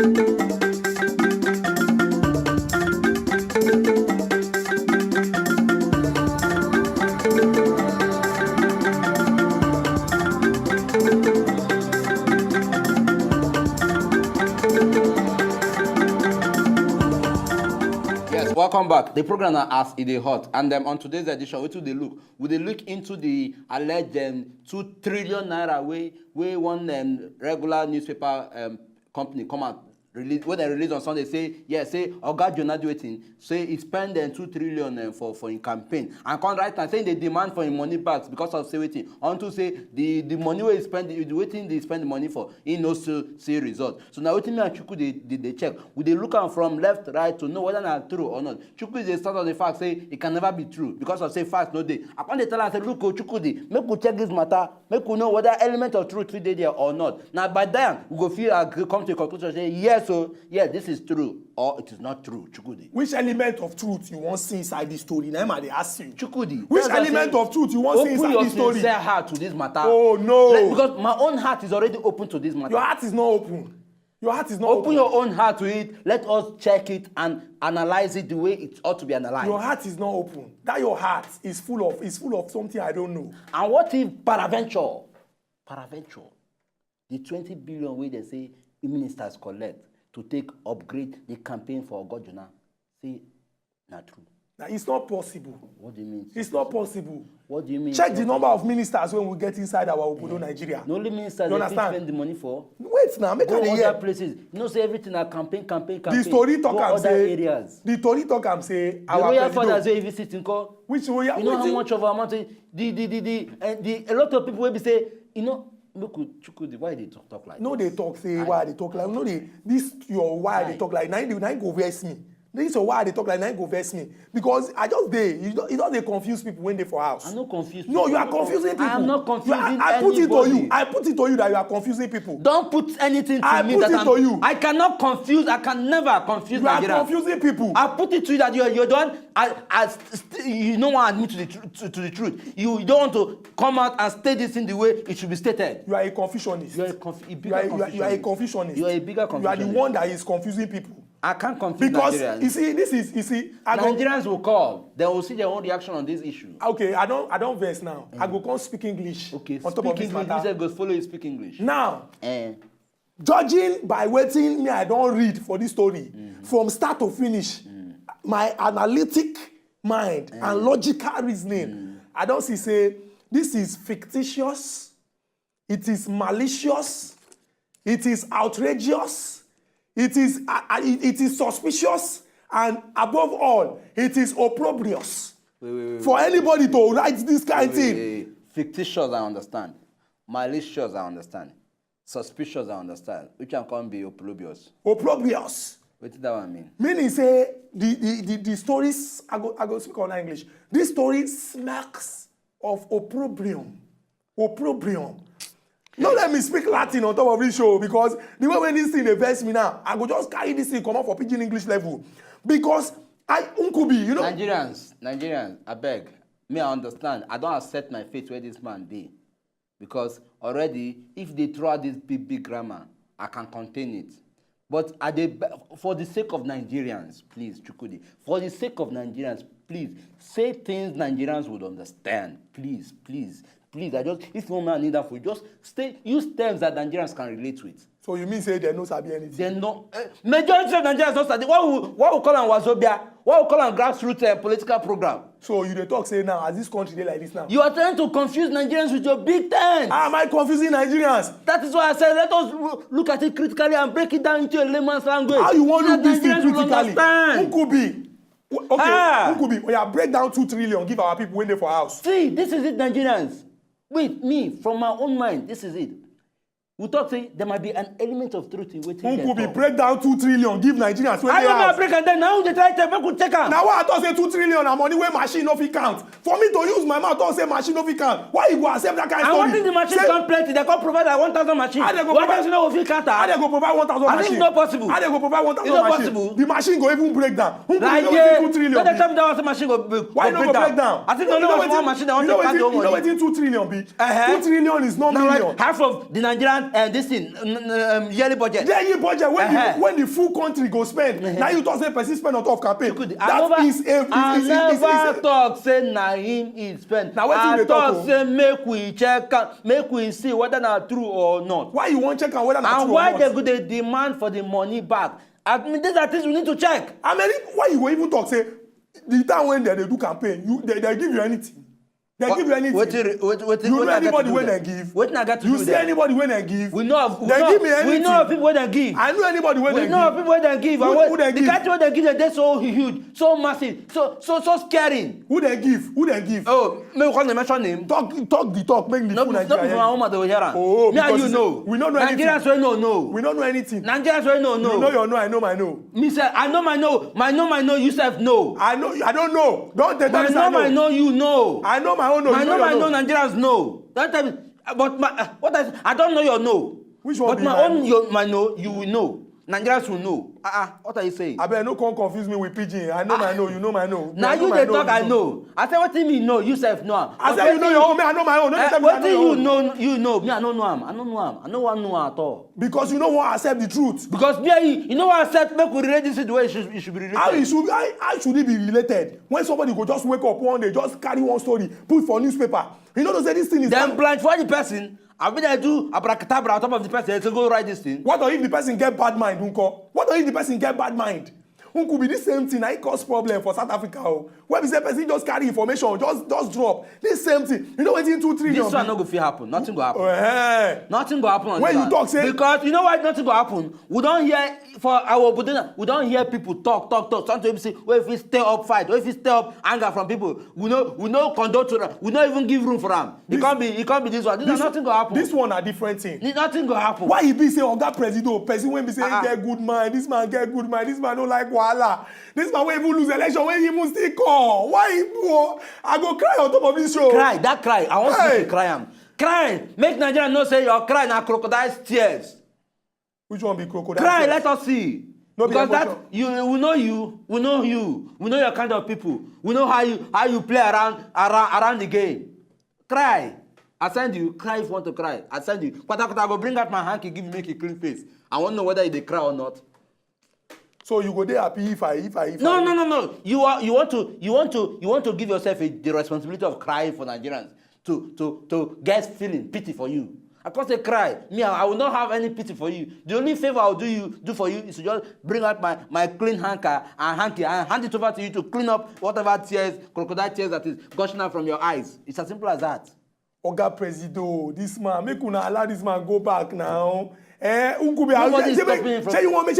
Welcome back. The program now as it is hot, and on today's edition, we look into the alleged 2 trillion naira way one regular newspaper company come out release when they release on Sunday say Oga Jonah do wetin say he spend 2 trillion for in campaign and come right now saying they demand for him money back because of say wetin unto say the money wey he spend the wetin they spend the money for he no see result. So now wetin me and Chukwu they check we dey look am from left right to know whether na true or not. Chukwu is a start of the fact say it can never be true because of say facts no dey. I come dey tell am say look Chukwu make we check this matter make we know whether element of truth fit dey there or not. Now by then we go feel come to a conclusion say yes. So, yeah, this is true or it is not true, Chukwudi. Which element of truth you want to see inside this story? Now, they ask you. Chukwudi. Which element of truth you want to see inside this story? Open your sincere heart to this matter. Oh, no. Because my own heart is already open to this matter. Your heart is not open. Your heart is not open. Open your own heart to it. Let us check it and analyze it the way it ought to be analyzed. Your heart is not open. That your heart is full of something I don't know. And what if paraventure, the 20 billion way they say the ministers collect to take upgrade the campaign for Oga Jonah, say not true. Now, it's not possible. What do you mean? It's not possible. What do you mean? Check the number of ministers when we get inside our Obodo, Nigeria. The only ministers they spend the money for. Wait now, make go other places. You know, say everything are campaign. The story talk go am other say. Areas. The story talk am say. The royal fathers wey visit in court. Which royal? You know how much of our amount? The a lot of people will be say, you know. Look, Chukwudi, why they talk like no, this? They talk, say, why they talk like, no, this your why they talk like, now go verse me. This is why they talk like, now go verse me. Because I just, you don't they confuse people when they for house. I'm not confused. No, you are confusing people. I am not confusing I put it to you. I put it to you that you are confusing people. Don't put anything to me that I put it to you. I cannot confuse, I can never confuse Nigeria. You are confusing people. I put it to you that you're done, you don't want to admit to the truth. You don't want to come out and state this in the way it should be stated. You are a confusionist. You are a confusionist. You are a confusionist. You are a bigger confusionist. You are the one that is confusing people. I can't confuse because Nigerians. You see, Nigerians will call. They will see their own reaction on this issue. Okay, I don't verse now. I go come speak English. Okay, on top of this English. matter. You go follow you speak English. Now, judging by waiting me, I don't read for this story from start to finish. My analytic mind and logical reasoning, I don't see say this is fictitious. It is malicious. It is outrageous. It is suspicious, and above all, it is opprobrious for anybody to write this kind of thing. Fictitious, I understand. Malicious, I understand. Suspicious, I understand. Which one can be opprobrious? Opprobrious. What does that one mean? Meaning, say the stories. I go speak on English. This story smacks of opprobrium. Opprobrium. No, let me speak Latin on top of this show because the way when this thing they verse me now, I go just carry this thing come up for pidgin English level because Unkubi, you know. Nigerians, I beg. Me, I understand. I don't accept my fate where this man be, because already if they throw out this big grammar, I can contain it. But for the sake of Nigerians, please, Chukwudi, for the sake of Nigerians, please say things Nigerians would understand. Please. If no man need that for you, just use terms that Nigerians can relate with. So you mean say they no sabi anything? They no. Majority of Nigerians don't study. What we call them wazobia? What we call them grassroots political program? So you dey talk say now, as this country dey like this now? You are trying to confuse Nigerians with your big terms. How am I confusing Nigerians? That is why I said let us look at it critically and break it down into a layman's language. How you want to do this thing critically? Nkubi. Okay, Nkubi, we have break down 2 trillion, give our people when they for house. See, this is it, Nigerians. Wait, me, from my own mind, this is it. We talk say there might be an element of truth in waiting. Nkubi, break down 2 trillion, give Nigerians when I they don't house. break and then now they try to make you check out. Now what I thought say 2 trillion and money where machine no fit count. For me to use my mouth, don't say machine no fit count. Why you go accept that kind of story? I want the machine come plenty. They can provide 1,000 machines. How they go provide? No fit count. How they go provide 1,000 machines? I think it's not possible. How they go provide 1,000 machines? Possible. The machine go even break down. Who like go 2 trillion? Don't tell me that machine go why no go break down? I think the only one machine that want to count the money. You know what 2 trillion be? 2 trillion is not million. Half of the Nigerian this thing yearly budget. Yearly budget when the full country go spend. Now you talk say person spend on top of campaign. I never talk say na him he spend. I talk say make we check make we see whether na true or not. Why you wan check am whether na true or not? And why they go dey demand for the money back? I mean, these are things we need to check. I mean, why you go even talk say the time when they do campaign, they give you anything. They give you anything. You know anybody when they give. You see anybody when they give. We know of, they give me anything. We know of people when they give. I know anybody when they give. We know of people when they give. Who they give? The country when they give, they're so huge, so massive, so scaring. Who they give? Who they give? Oh, maybe we can't mention name. Talk the talk. Make the full Nigeria. Not from our home, they will hear am. Oh, me and you know. We don't know anything. Nigerians wey no. We don't know anything. Nigerians wey no. You know your no, I know my no. Me say, I know my no. My no, you self know. I don't know. Don't tell me I know my no, you know. I know my own no. I know my no. Nigerians know. Don't tell me. But I don't know your no. Which one? But my own my no, you will know. Nigerians will know. What are you saying? I bet no come confuse me with pidgin. I know my no, you know my no. Now you dey talk, I know. I say what you know, you self know. I say you know your own, me I know my own. What you know, me I don't know am. I don't want know at all. Because you don't want to accept the truth. Because me, you know what I said, make we relate this the way it should be related. How should it be related? When somebody go just wake up one day, just carry one story, put for newspaper. You know, say this thing is... Then blindfold the person. I mean, I do abracadabra on top of the person to go write this thing. What if the person get bad mind, Unko? What if the person get bad mind? Could be the same thing. I cause problem for South Africa. Where the person just carry information, just drop. This same thing. You know what? 2 trillion. This one not going to happen. Nothing will happen. Nothing will happen. When you talk, say because you know why nothing will happen. We don't hear for our we don't hear people talk. Sometimes say, well, if we stir up fight, or if we stir up anger from people, we know conduct to them. We don't even give room for them. It can't be this one. Nothing will happen. This one a different thing. Nothing will happen. Why he be say Oga President when be say he get good mind, this man get good mind, this man don't like wahala. This man will even lose election when he must still call. Why he poor? I go cry on top of this show. Cry. I want you to cry am. Cry. Make Nigeria know say your cry na crocodile's tears. Which one be crocodile? Cry. Tears? Let us see. No because be that we know you, we know your kind of people. We know how you play around the game. Cry. I send you. Cry if you want to cry. I send you. But I go bring out my hanky, make a clean face. I want to know whether they cry or not. So you go there happy if I No. You want to give yourself the responsibility of crying for Nigerians to get pity for you. I can't say cry. Me, I will not have any pity for you. The only favor I'll do for you is to just bring out my clean hanky and hand it over to you to clean up whatever tears, crocodile tears that is gushing out from your eyes. It's as simple as that. Oga Presido, this man, make una allow this man go back now. Nobody's stopping him from... You want me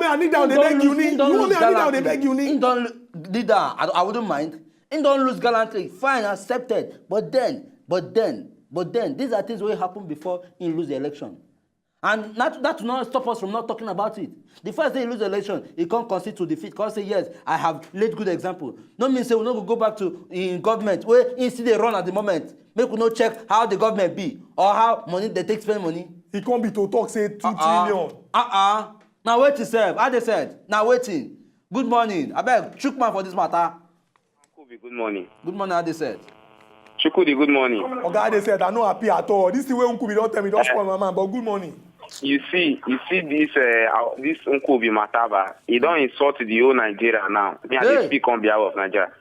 I kneel down, they beg you knee. You want me I kneel down, they beg you knee. Leader, I wouldn't mind. He don't lose gallantly. Fine, accepted. But then, these are things will happen before he lose the election. And that will not stop us from not talking about it. The first day he lose the election, he can't concede to defeat. Can't say, yes, I have laid good example. No means say we're not going to go back to in government where he see they run at the moment. Make we not check how the government be or how money they take spend money. He can't be to talk, say 2 trillion. Now wait to serve. How they said? Now waiting. Good morning. I beg, Chukman for this matter. Good morning. Good morning, how they said? Chukudi, good morning. Oga, they said, I'm not happy at all. This is the way Unkubi don't tell me, don't spoil my man, but good morning. You see this Unkubi Mataba, he don't insult the whole Nigeria now. Me and they speak on behalf of Nigeria.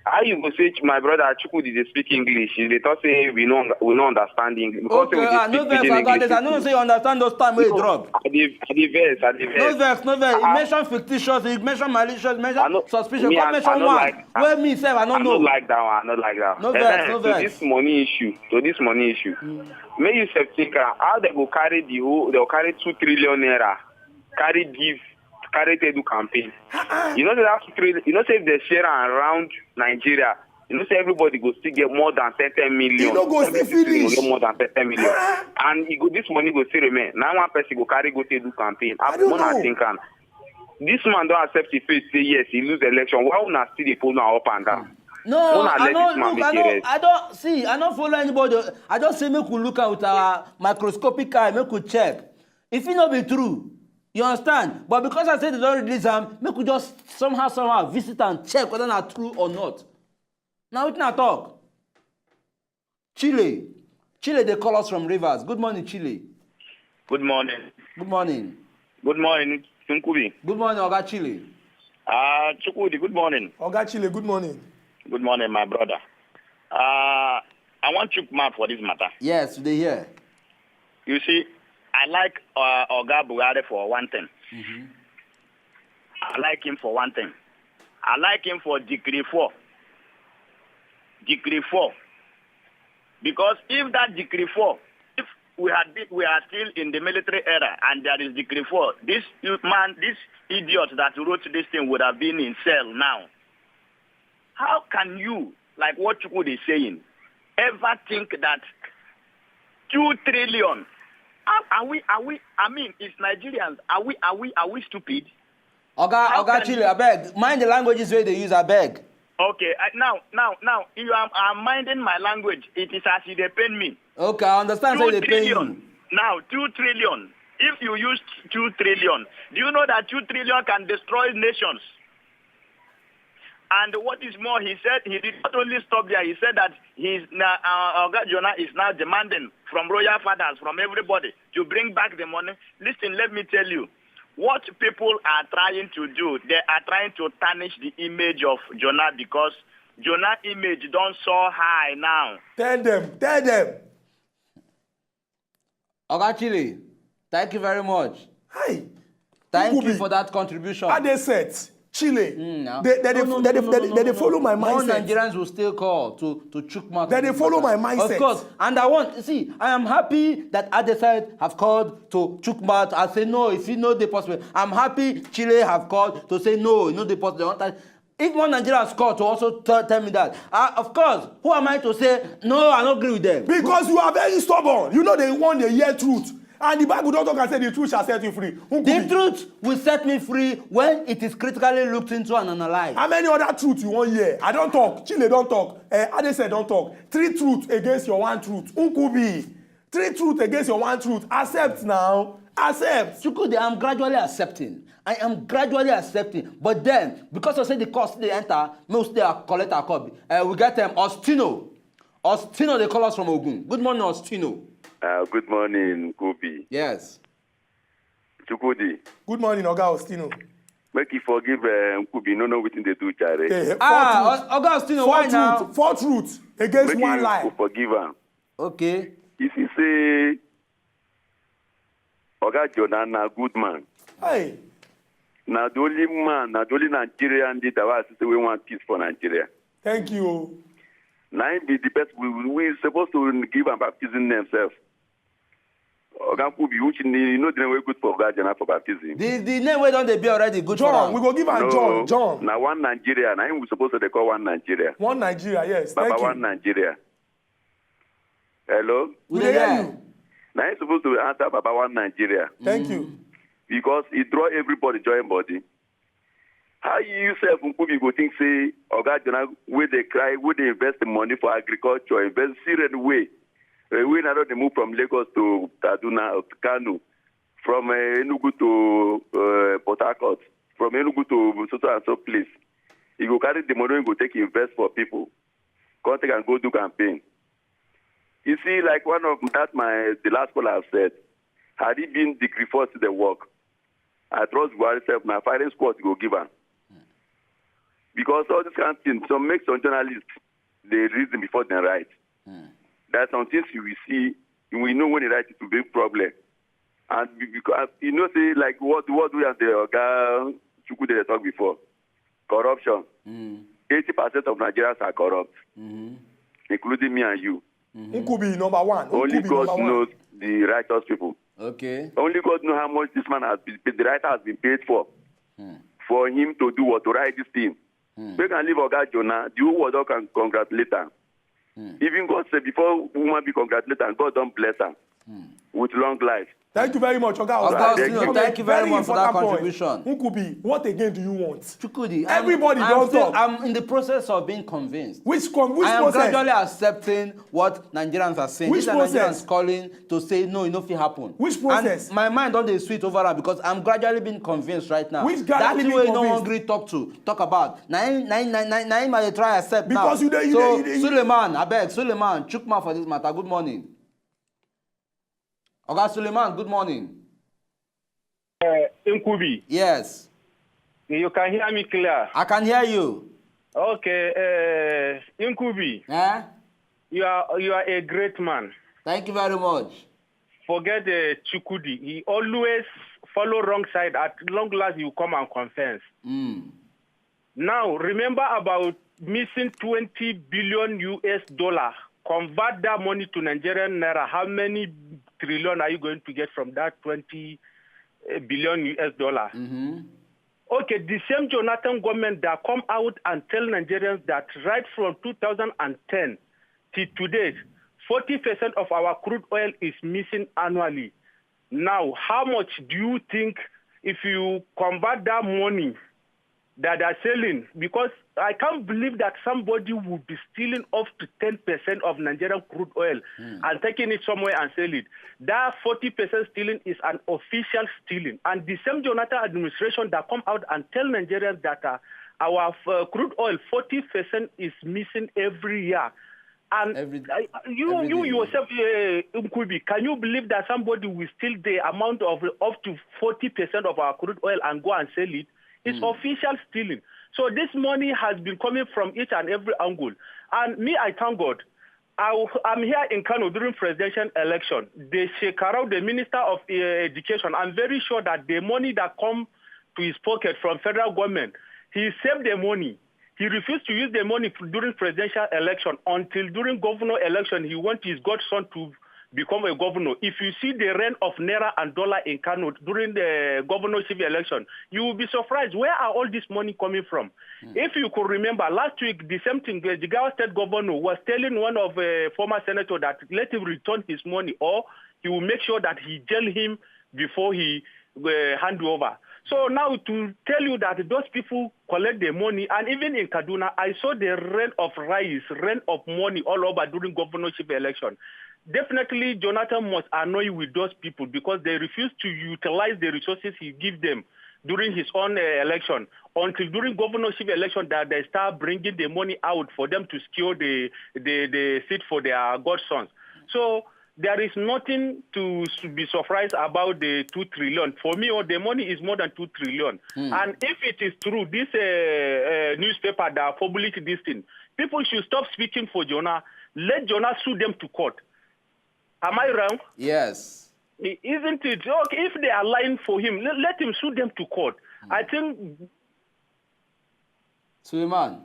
How you go say my brother Chukudi they speak English? They talk say we don't understand English. Okay, no vex, I don't say you understand those time where you drop. I the verse. No vex. You mention fictitious, you mention malicious, mention suspicious. Come mention one. Where me say I don't know. I don't like that. No vex. To this money issue. May you say think how they go carry they'll carry 2 trillion naira, carry to do campaign. You know say if they share around Nigeria, you know say everybody go still get more than 10 million. You know go still finish. More than 10 million. And this money go still remain. Now one person go carry go to do campaign. I don't know. This man don't accept the face, say yes, he lose election. Why would not still the poll now up and down? No, I don't follow anybody. I just say make we look at with our microscopic eye, make we check. If it not be true, you understand? But because I said they don't release them, make we just somehow visit and check whether it's true or not. Now we can talk. Chile, they call us from Rivers. Good morning, Chile. Good morning. Good morning. Good morning, Nkubi. Good morning, Oga Chile. Chukwudi, good morning. Oga Chile, good morning. Good morning, my brother. I want Chukma for this matter. Yes, they hear. You see, I like Oga Buhari for one thing. I like him for one thing. I like him for Decree 4. Decree 4. Because if that Decree 4, if we are still in the military era and there is Decree 4, this idiot that wrote this thing would have been in cell now. How can you, like what Chukwudi is saying, ever think that 2 trillion? Are we? I mean, it's Nigerians. Are we stupid? Oga Chile, I beg. Mind the languages where they use, I beg. Okay, now, you are minding my language. It is as if they pain me. Okay, I understand. 2 Say they pay you. trillion. Now, 2 trillion. If you use 2 trillion, do you know that 2 trillion can destroy nations? And what is more, he said he did not only stop there. He said that Oga Jonah is now demanding from royal fathers, from everybody, to bring back the money. Listen, let me tell you, what people are trying to do, they are trying to tarnish the image of Jonah because Jonah image don't so high now. Tell them. Oga Chile, thank you very much. Hi. Thank Nkubi, you for that contribution. How they set? Chile. No. They follow my More mindset. Nigerians will still call to Chukma. They follow my mindset. Of course. And I am happy that Adeside have called to Chukma. I say no, if you know the possible. I'm happy Chile have called to say no, you know the possible. If more Nigerians call to also tell me that, of course, who am I to say, no, I don't agree with them? Because you are very stubborn. You know they want the hear truth. And the Bible don't talk and say the truth shall set you free. The truth will set me free when it is critically looked into and analyzed. How many other truths you want hear? I don't talk. Chile don't talk. Adesanya don't talk. 3 truths against your 1 truth. Nkubi. 3 truths against your 1 truth. Accept now. Accept. Chukwudi, I'm gradually accepting. I am gradually accepting. But then, because I say the cost they enter, most they are collect our copy. We get them Ostino. Ostino, they call us from Ogun. Good morning, Ostino. Good morning, Kobe. Yes. Chukwudi. Good morning, Oga Ostino. Make you forgive Kobe. No wetin they do, Jare. Oga Ostino, why now? 4 truths against Make 1 lie. you forgive him. Okay. If you say Oga Jonah na good man, Hey. na the only man, na the only Nigerian leader who we want peace for Nigeria. Thank you. Now he be the best. We supposed to give him baptism themselves. Oga Kobe, which you know the name way good for Oga Jonah for baptism. The name we don't be already good John, for we go give am John. Now one Nigeria. Now we supposed to call one Nigeria. One Nigeria, yes. Baba Thank one you. Nigeria. Hello? We dey hear hear you. Now he's supposed to answer Baba one Nigeria. Thank you. Because he draw everybody join body. How you yourself Nkubi go think say Oga Jonah where they cry, where they invest the money for agriculture, invest serious way. We now they move from Lagos to Kaduna, Kano, from Enugu to Port Harcourt, from Enugu to so and so place. He go carry the money and go take invest for people. Go take and go do campaign. You see, like one of the last call I've said, had he been Decree 4 to the work, I trust Buhari self now firing squad go give him. Because all this kind of things, some journalists they reason before they write. That's some things you will see, we know when they write it to be a problem. And because you know, say like what we have the Oga Chukwudi they talked before. Corruption. 80% of Nigerians are corrupt, including me and you. Nkubi number 1. Only Nkubi God number 1. knows the righteous people. Okay. Only God knows how much this man has been, the writer has been paid for him to do what, to write this thing. We can leave Oga Jonah, the whole world can congratulate her. Even God said before woman be congratulated, God don't bless her with long life. Thank you very much, Oga Ostino. Thank you very much for that contribution. Nkubi, what again do you want? Chukwudi, Everybody don't talk. I'm in the process of being convinced. Which I am process? gradually accepting what Nigerians are saying. Which These are process? Nigerians calling to say no, it no fit happen. Which process? And my mind don't dey sweet over am because I'm gradually being convinced right now. Which gradually that being way no convinced? hungry talk about. Na him I dey try accept now. Because you dey- Suleiman, abeg, Suleiman, Chukma for this matter. Good morning. Oga Suleiman, good morning. Nkubi, Yes. you can hear me clear. I can hear you. Okay, Nkubi, Eh? you are a great man. Thank you very much. Forget Chukudi. He always follow wrong side. At long last, you come and confess. Now, remember about missing 20 billion US dollar. Convert that money to Nigerian naira. How many trillion are you going to get from that 20 billion US dollar? Okay, the same Jonathan government that come out and tell Nigerians that right from 2010 to today, 40% of our crude oil is missing annually. Now, how much do you think if you convert that money that are selling? Because I can't believe that somebody would be stealing up to 10% of Nigerian crude oil and taking it somewhere and sell it. That 40% stealing is an official stealing. And the same Jonathan administration that come out and tell Nigerians that our crude oil, 40% is missing every year. And you yourself, Nkubi, can you believe that somebody will steal the amount of up to 40% of our crude oil and go and sell it? It's official stealing. So this money has been coming from each and every angle. And me, I thank God. I'm here in Kano during presidential election. The Shekarau, the Minister of Education, I'm very sure that the money that come to his pocket from federal government, he saved the money. He refused to use the money during presidential election until during governor election, he want his godson to become a governor. If you see the reign of Naira and dollar in Kano during the governorship election, you will be surprised. Where are all this money coming from? If you could remember, last week, the same thing, the Jigawa State governor was telling one of former senator that let him return his money or he will make sure that he jail him before he hand over. So now to tell you that those people collect their money, and even in Kaduna, I saw the rain of rice, rain of money all over during governorship election. Definitely, Jonathan must annoy with those people because they refuse to utilize the resources he gives them during his own election until during governorship election that they start bringing the money out for them to secure the seat for their godsons. So there is nothing to be surprised about the 2 trillion. For me, the money is more than 2 trillion. And if it is true, this newspaper that published this thing, people should stop speaking for Jonah. Let Jonah sue them to court. Am I wrong? Yes. Isn't it? Okay, if they are lying for him, let him sue them to court. I think... Suleiman.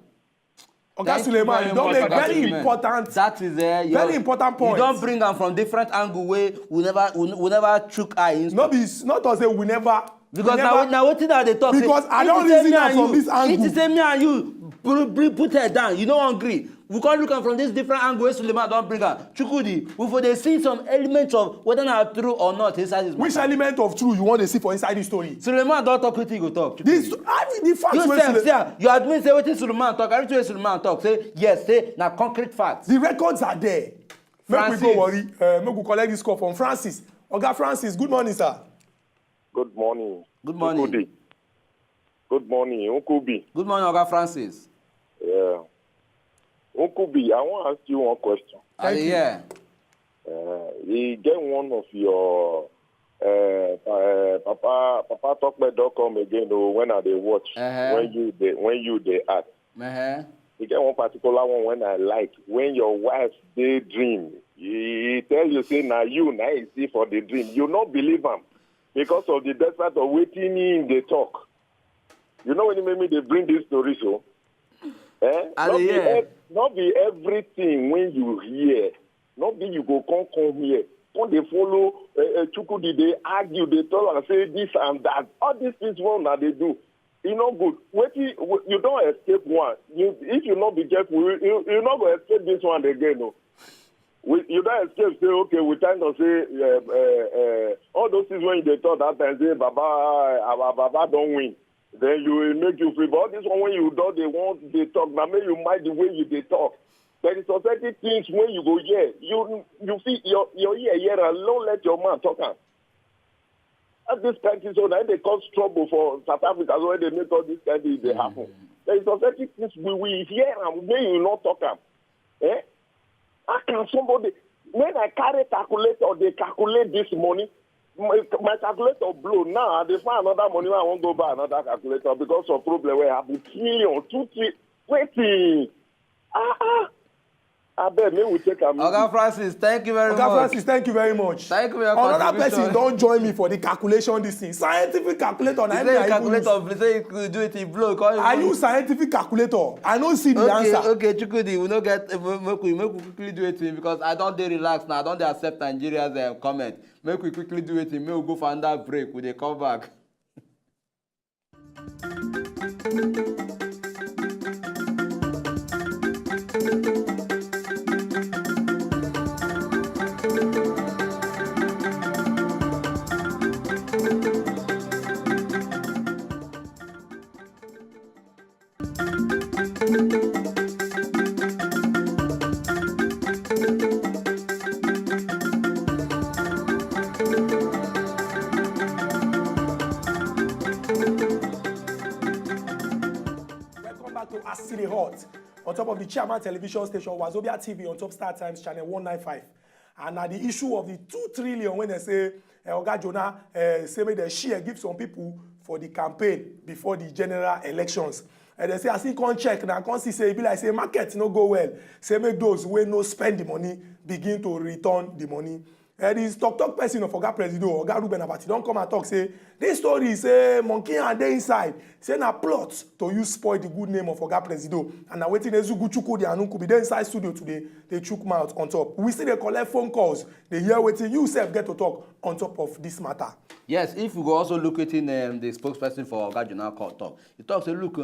Okay, Suleiman, you don't make very important. That is very important point. You don't bring them from different angle where we never chook eye in. Not to say we never. Because now what did they talk? Because I don't reason am from this angle. It is me and you put her down. You don't agree. We can't look at from this different angle where Suleiman don't bring her. Chukudi, we they see some elements of whether not true or not inside this matter. Which element of truth you want to see for inside this story? Suleiman don't talk with you, go talk. This, I mean, the facts. You admit say what Suleiman talk. Every time Suleiman talk, say yes, say now concrete facts. The records are there. Francis. Make we go worry. Make we collect this call from Francis. Oga Francis, good morning, sir. Good morning. Good morning. Nkubi. Good morning, Nkubi. Good morning, Oga Francis. Yeah. Nkubi, I want to ask you one question. Yeah. You get one of your Papa Talkback.com again when I they watch when you they act. You get one particular one when I like when your wife daydream. He tell you say now you see for the dream. You not believe him because of the despite of waiting in the talk. You know when you make me they bring this story so. Not be everything when you hear. Not be you go come here. When they follow Chukudi, they argue, they tell and say this and that. All these things one that they do. You know good. You don't escape one. If you not be careful, you not going to escape this one again. No. You don't escape. Say okay. We tend to say all those things when they talk that time say Baba don't win. Then you will make you free. But all this one when you do they talk. Now maybe you mind the way they talk. There is certain things when you go here, you feel your ear and don't let your man talk. At this kind of so that they cause trouble for South Africa when they make all these kind of things they happen. There is certain things we hear and when you not talk. How can somebody when I carry calculator, they calculate this money. My calculator blow now. They find another money. I won't go buy another calculator because of problem where I have 1 trillion, 2 trillion. Waiting. I bet me we take a Oga Francis, thank you very much. Oga Francis, thank you very much. Thank you for your Another contribution. person don't join me for the calculation this thing. Scientific calculator. He say calculator, please say you could do it in blow. I use scientific calculator. I don't see the answer. Okay, Chukudi, we no get make we quickly do it because I don't dey relax now. I don't dey accept Nigeria's comment. Make we quickly do it. Make we go for another break. We dey come back. City Hot on top of the Chairman television station Wazobia TV on Top Star Times channel 195. And now the issue of the 2 trillion when they say Oga Jonah say make the share give some people for the campaign before the general elections. And they say I see can't check now, can't see say be like say market no go well. Say make those who no spend the money begin to return the money. This talk person of Oga Presido, Oga Ruben Abati, don't come and talk, say, this story say monkey and they inside, say na plot to use spoil the good name of Oga Presido. And now waiting Ezugu Chuku, the Anunku, be there inside studio today, they chook mouth on top. We see they collect phone calls, they hear waiting, you self get to talk on top of this matter. Yes, if we go also look at in the spokesperson for Oga Jonah talk, he talks, say, look,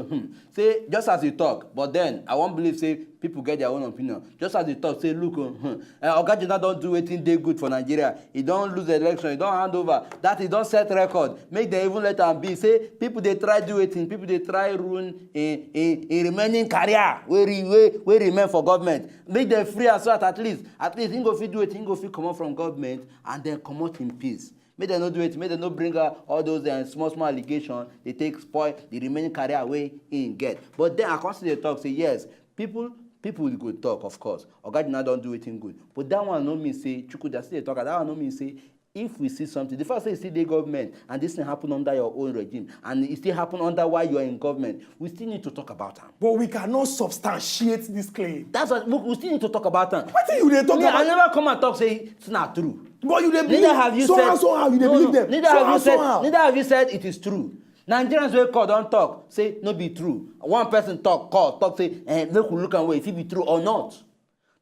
say, just as he talk, but then I won't believe, say, people get their own opinion. Just as he talk, say, look, Oga Jonah don't do anything they good for Nigeria. He don't lose the election, he don't hand over. That he don't set record. Make them even let them be. Say, people they try do it, people they try ruin in remaining career where remain for government. Make them free as well at least he go fit do it, he go fit come out from government and then come out in peace. May they not do it, may they not bring out all those small allegations, they take spoil the remaining career away in get. But then I constantly talk, say yes, people will go talk, of course. Oga Jonah don't do anything good. But that one no mean say, Chukwuda still talk, that one no mean say, if we see something, the first thing is still the government, and this thing happen under your own regime, and it still happen under while you are in government, we still need to talk about them. But we cannot substantiate this claim. That's what we still need to talk about them. What thing you they talk about? I never come and talk say it's not true. But you they believe. Neither have you said. Somehow you they believe them. Neither have you said it is true. Nigerians wey call don't talk say no be true. One person talk say make we look and wait if it be true or not.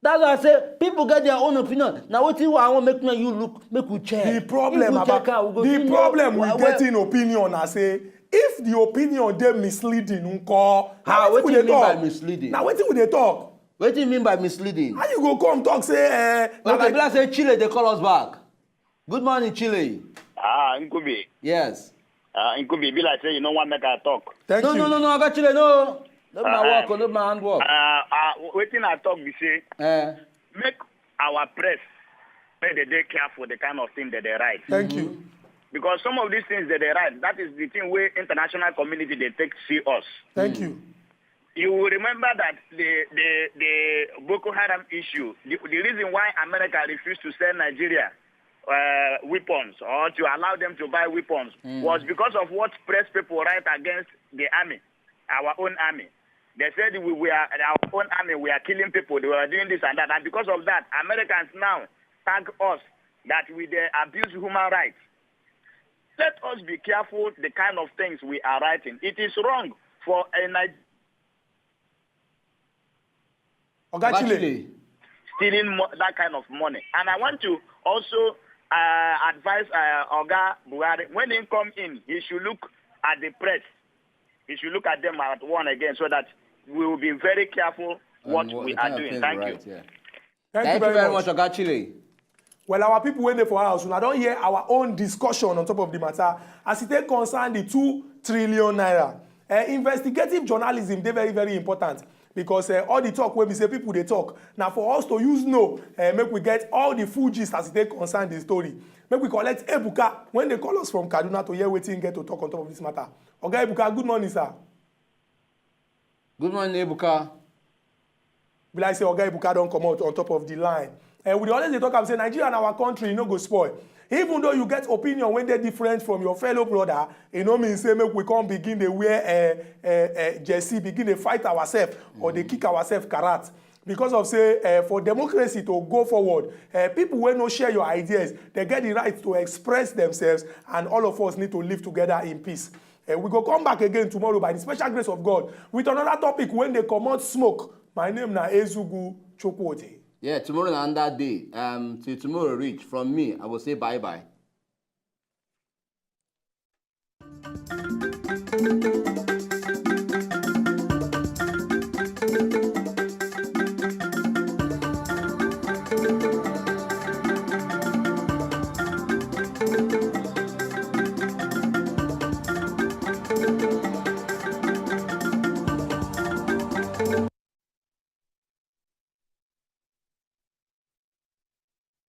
That's why I say people get their own opinion. Now what I want make you look, make we check. The problem with getting opinion, I say, if the opinion they misleading, how what do you mean by misleading? Now what do they talk? What do you mean by misleading? How you go come talk say okay, like say Chile, they call us back. Good morning, Chile. Nkubi. Yes. Nkubi, be like say you don't want to make a talk. Thank you. No, I got Chile, no. Not my work, not my handwork. Waiting I talk, we say, make our press pay the day care for the kind of thing that they write. Thank you. Because some of these things that they write, that is the thing where international community they take see us. Thank you. You will remember that the Boko Haram issue, the reason why America refused to send Nigeria weapons or to allow them to buy weapons was because of what press people write against the army, our own army. They said we are our own army, we are killing people, they were doing this and that. And because of that, Americans now tag us that we abuse human rights. Let us be careful the kind of things we are writing. It is wrong for a Chile stealing that kind of money. And I want to also advise Oga Buhari, when he come in, he should look at the press. He should look at them at one again so that we will be very careful what we are doing. Thank you. Yeah. Thank you very much, Oga Chile. Well, our people went there for house. I don't hear our own discussion on top of the matter. As it take concern the 2 trillion naira. Investigative journalism, they very, very important. Because all the talk when we say people they talk. Now for us to use make we get all the full gist as it take concern the story. Make we collect Ebuka when they call us from Kaduna to hear waiting get to talk on top of this matter. Okay, Ebuka, good morning, sir. Good morning, Ebuka. Will I say Oga Ebuka don't come out on top of the line? We always dey talk am say Nigeria and our country e no go spoil. Even though you get opinion wey dey different from your fellow brother, e no mean say make we come begin dey wear jersey, begin dey fight ourselves or dey kick ourselves karat. Because of say for democracy to go forward, people wey no share your ideas, they get the right to express themselves, and all of us need to live together in peace. We go come back again tomorrow by the special grace of God with another topic when they comot smoke. My name na Ezugu Chukwudi. Yeah, tomorrow na another day. Till tomorrow reach, from me, I will say bye-bye.